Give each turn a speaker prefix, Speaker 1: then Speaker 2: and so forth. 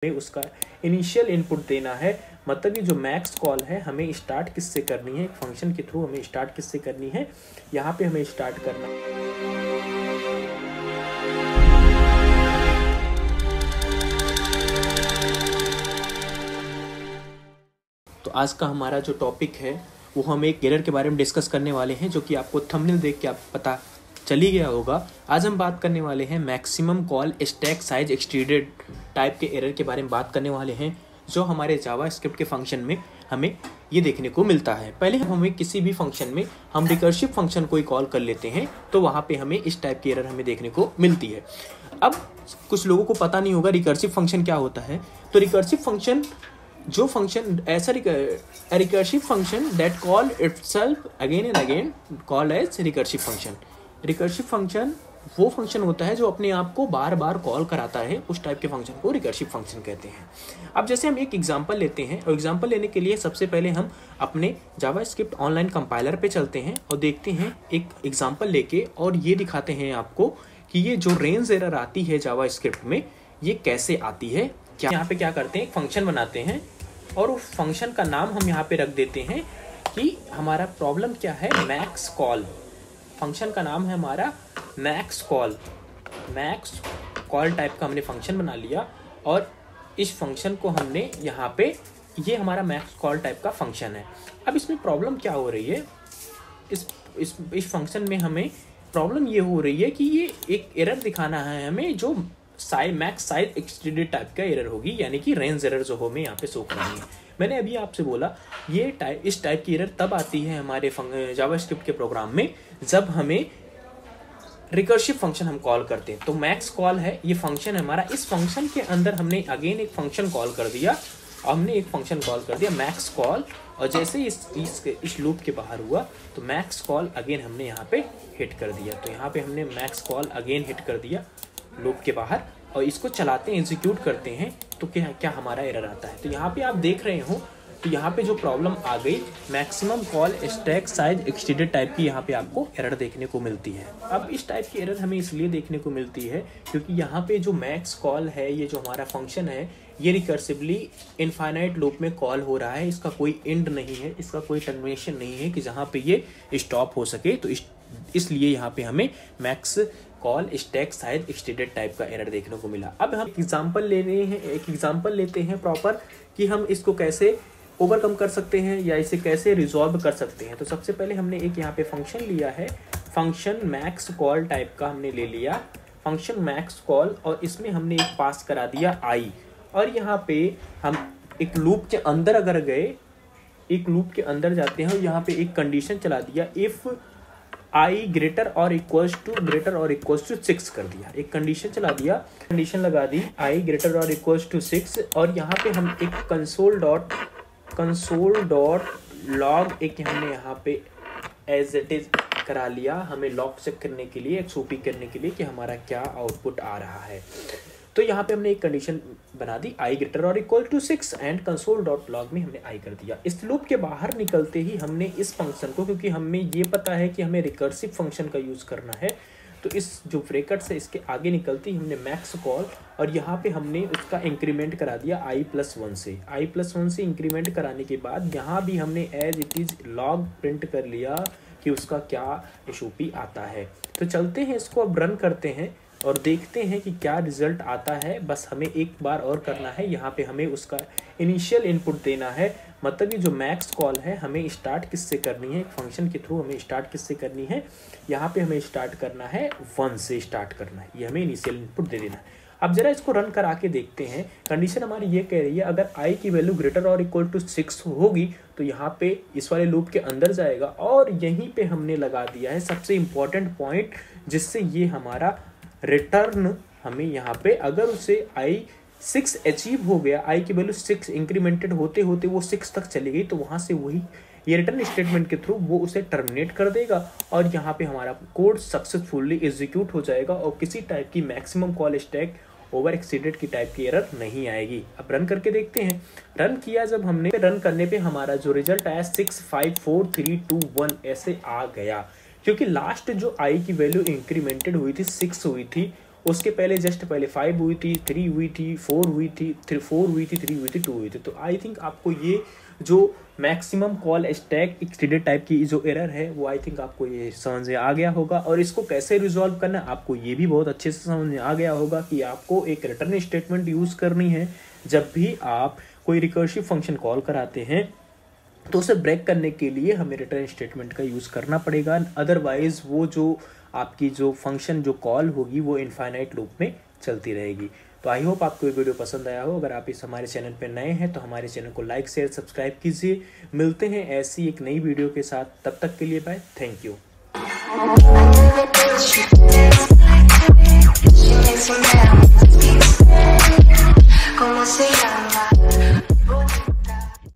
Speaker 1: हमें उसका initial input देना है। मतलब ये जो मैक्स कॉल है हमें स्टार्ट किससे करनी है, एक फंक्शन के थ्रू हमें स्टार्ट किससे करनी है, यहाँ पे हमें स्टार्ट करना है। तो आज का हमारा जो टॉपिक है वो हम एक एरर के बारे में डिस्कस करने वाले हैं, जो कि आपको थंबनेल देख के आप पता चली गया होगा। आज हम बात करने वाले हैं maximum call stack size exceeded type के एरर के बारे में बात करने वाले हैं, जो हमारे जावा स्क्रिप्ट के फंक्शन में हमें ये देखने को मिलता है। पहले हमें किसी भी फंक्शन में हम रिकर्सिव फंक्शन कोई कॉल कर लेते हैं तो वहाँ पे हमें इस टाइप की एरर हमें देखने को मिलती है। अब कुछ लोगों को पता नहीं होगा रिकर्सिव फंक्शन क्या होता है। तो रिकर्सिव फंक्शन जो फंक्शन ऐसा recursive function that call itself again and again called as recursive function. Recursive function वो फंक्शन होता है जो अपने आप को बार बार कॉल कराता है, उस टाइप के फंक्शन को रिकर्सिव फंक्शन कहते हैं। अब जैसे हम एक एग्जांपल लेते हैं, और एग्जांपल लेने के लिए सबसे पहले हम अपने जावा स्क्रिप्ट ऑनलाइन कंपाइलर पे चलते हैं और देखते हैं एक एग्जांपल लेके, और ये दिखाते हैं आपको कि ये जो रेंज एरर आती है जावा स्क्रिप्ट में ये कैसे आती है। क्या यहाँ पे क्या करते हैं, एक फंक्शन बनाते हैं और उस फंक्शन का नाम हम यहाँ पे रख देते हैं कि हमारा प्रॉब्लम क्या है, मैक्स कॉल। फंक्शन का नाम है हमारा max call. Max call type का हमने फंक्शन बना लिया और इस फंक्शन को हमने यहाँ पे, ये हमारा मैक्स कॉल टाइप का फंक्शन है। अब इसमें प्रॉब्लम क्या हो रही है, इस फंक्शन में हमें प्रॉब्लम ये हो रही है कि ये एक एरर दिखाना है हमें, जो मैक्स साइज एक्सटीडेड टाइप का एरर होगी, यानी कि रेंज एरर जो हमें यहाँ पे शो करनी है। मैंने अभी आपसे बोला ये इस टाइप की एरर तब आती है हमारे जावा स्क्रिप्ट के प्रोग्राम में जब हमें रिकर्सिव फंक्शन हम कॉल करते हैं। तो मैक्स कॉल है ये फंक्शन है हमारा, इस फंक्शन के अंदर हमने अगेन एक फंक्शन कॉल कर दिया, हमने एक फंक्शन कॉल कर दिया मैक्स कॉल, और जैसे ही इस लूप के बाहर हुआ तो मैक्स कॉल अगेन हमने यहाँ पे हिट कर दिया। तो यहाँ पे हमने मैक्स कॉल अगेन हिट कर दिया लूप के बाहर, और इसको चलाते हैं, एग्जीक्यूट करते हैं, तो क्या हमारा एरर आता है। तो यहाँ पे आप देख रहे हो, तो यहाँ पे जो प्रॉब्लम आ गई maximum call stack size exceeded type की यहाँ पे आपको एरर देखने को मिलती है। अब इस टाइप की एरर हमें इसलिए देखने को मिलती है क्योंकि यहाँ पे जो मैक्स कॉल है, ये जो हमारा फंक्शन है, ये रिकर्सिवली इनफाइनाइट लूप में कॉल हो रहा है। इसका कोई एंड नहीं है, इसका कोई टर्मिनेशन नहीं है कि जहाँ पे ये स्टॉप हो सके। तो इसलिए यहाँ पे हमें max call stack size exceeded type का एरर देखने को मिला। अब हम एक एग्जांपल लेते हैं प्रॉपर कि हम इसको कैसे ओवरकम कर सकते हैं या इसे कैसे रिजॉल्व कर सकते हैं। तो सबसे पहले हमने एक यहाँ पे फंक्शन लिया है, फंक्शन मैक्स कॉल टाइप का हमने ले लिया, फंक्शन मैक्स कॉल, और इसमें हमने एक पास करा दिया आई। और यहाँ पे हम एक लूप के अंदर अगर गए, एक लूप के अंदर जाते हैं और यहाँ पे एक कंडीशन चला दिया, इफ आई ग्रेटर और इक्वल्स टू 6 कर दिया। एक कंडीशन चला दिया, कंडीशन लगा दी आई ग्रेटर और इक्वल्स टू 6, और यहाँ पे हम एक कंसोल डॉट लॉग एक हमने यहाँ पे एज इट इज करा लिया, हमें लॉग चेक करने के लिए, एक्सओपी करने के लिए कि हमारा क्या आउटपुट आ रहा है। तो यहाँ पे हमने एक कंडीशन बना दी आई ग्रेटर और equal to 6 and console dot log में हमने आई कर दिया। इस लूप के बाहर निकलते ही हमने इस फंक्शन को, क्योंकि हमें ये पता है कि हमें रिकर्सिव फंक्शन का यूज करना है, तो इस जो ब्रैकेट है इसके आगे निकलती हमने मैक्स कॉल, और यहाँ पे हमने उसका इंक्रीमेंट करा दिया i+1 से। i+1 से इंक्रीमेंट कराने के बाद यहाँ भी हमने as it is log print कर लिया कि उसका क्या एसओपी आता है। तो चलते हैं, इसको अब रन करते हैं और देखते हैं कि क्या रिजल्ट आता है। बस हमें एक बार और करना है, यहाँ पे हमें उसका इनिशियल इनपुट देना है। मतलब ये जो मैक्स कॉल है हमें स्टार्ट किससे करनी है, एक फंक्शन के थ्रू हमें स्टार्ट किससे करनी है, यहाँ पे हमें स्टार्ट करना है 1 से स्टार्ट करना है, ये हमें इनिशियल इनपुट दे देना है। अब जरा इसको रन करा के देखते हैं। कंडीशन हमारी ये कह रही है अगर आई की वैल्यू ग्रेटर और इक्वल टू 6 होगी तो यहाँ पे इस वाले लूप के अंदर जाएगा, और यहीं पे हमने लगा दिया है सबसे इंपॉर्टेंट पॉइंट, जिससे ये हमारा रिटर्न हमें यहाँ पे, अगर उसे i6 अचीव हो गया, i की वैल्यू 6 इंक्रीमेंटेड होते होते वो 6 तक चली गई, तो वहां से वही ये रिटर्न स्टेटमेंट के थ्रू वो उसे टर्मिनेट कर देगा, और यहाँ पे हमारा कोड सक्सेसफुल्ली एग्जीक्यूट हो जाएगा और किसी टाइप की maximum call stack over exceeded की टाइप की एरर नहीं आएगी। अब रन करके देखते हैं। रन किया जब हमने, रन करने पे हमारा जो रिजल्ट आया 6 5 4 3 2 1 ऐसे आ गया, क्योंकि लास्ट जो i की वैल्यू इंक्रीमेंटेड हुई थी 6 हुई थी, उसके पहले जस्ट पहले 5 हुई थी, 3 हुई थी, 4 हुई थी, 4 हुई थी, 3 हुई थी, 2 हुई थी। तो आई थिंक आपको ये जो maximum call stack extended type की जो एरर है वो आई थिंक आपको ये समझ में आ गया होगा। और इसको कैसे रिजॉल्व करना है आपको ये भी बहुत अच्छे से समझ में आ गया होगा कि आपको एक रिटर्न स्टेटमेंट यूज़ करनी है जब भी आप कोई रिकर्सिव फंक्शन कॉल कराते हैं, तो उसे ब्रेक करने के लिए हमें रिटर्न स्टेटमेंट का यूज़ करना पड़ेगा। अदरवाइज वो जो आपकी जो फंक्शन जो कॉल होगी वो इनफाइनाइट लूप में चलती रहेगी। तो आई होप आपको ये वीडियो पसंद आया हो। अगर आप इस हमारे चैनल पर नए हैं तो हमारे चैनल को लाइक शेयर सब्सक्राइब कीजिए। मिलते हैं ऐसी एक नई वीडियो के साथ, तब तक के लिए बाय, थैंक यू।